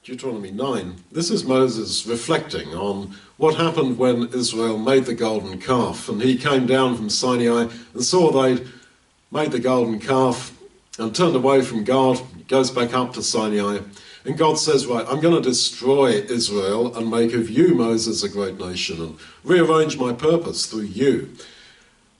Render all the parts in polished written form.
Deuteronomy 9. This is Moses reflecting on what happened when Israel made the golden calf, and he came down from Sinai and saw they'd made the golden calf and turned away from God. He goes back up to Sinai, and God says, right, I'm going to destroy Israel and make of you, Moses, a great nation and rearrange my purpose through you.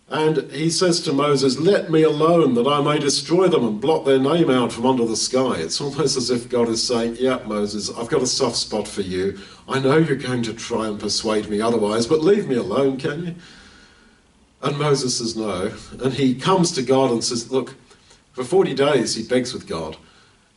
And he says to Moses, let me alone that I may destroy them and blot their name out from under the sky. It's almost as if God is saying, yeah, Moses, I've got a soft spot for you. I know you're going to try and persuade me otherwise, but leave me alone, can you? And Moses says no. And he comes to God and says, look, for 40 days he begs with God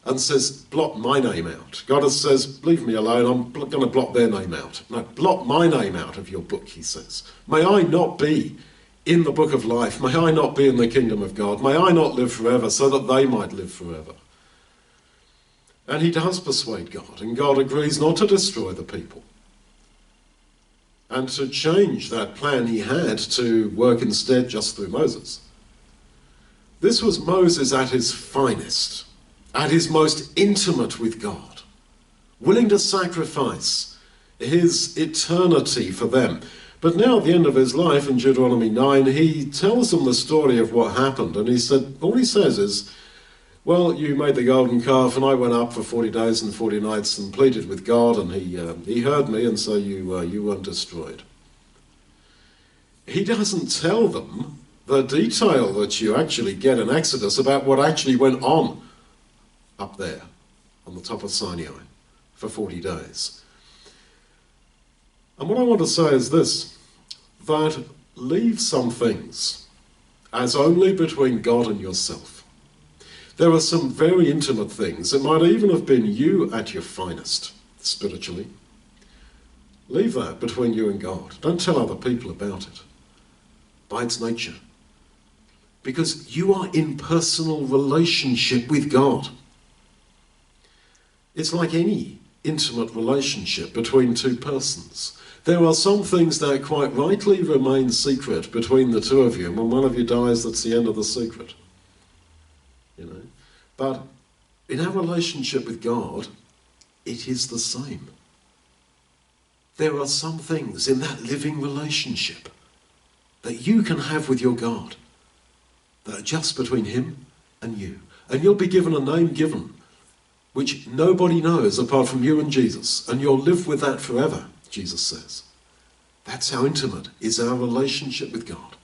and says, blot my name out. God says, leave me alone, I'm going to blot their name out. No, blot my name out of your book, he says. May I not be in the book of life. May I not be in the kingdom of God. May I not live forever so that they might live forever. And he does persuade God, and God agrees not to destroy the people and to change that plan he had to work instead just through Moses. This was Moses at his finest, at his most intimate with God, willing to sacrifice his eternity for them. But now at the end of his life in Deuteronomy 9, he tells them the story of what happened. And he said, all he says is, well, you made the golden calf and I went up for 40 days and 40 nights and pleaded with God, and he heard me, and so you weren't destroyed. He doesn't tell them the detail that you actually get in Exodus about what actually went on up there on the top of Sinai for 40 days. And what I want to say is this, that leave some things as only between God and yourself. There are some very intimate things. It might even have been you at your finest, spiritually. Leave that between you and God. Don't tell other people about it, by its nature. Because you are in personal relationship with God. It's like any intimate relationship between two persons. There are some things that quite rightly remain secret between the two of you, and when one of you dies, that's the end of the secret. But in our relationship with God, it is the same. There are some things in that living relationship that you can have with your God that are just between him and you. And you'll be given a name given which nobody knows apart from you and Jesus, and you'll live with that forever, Jesus says. That's how intimate is our relationship with God.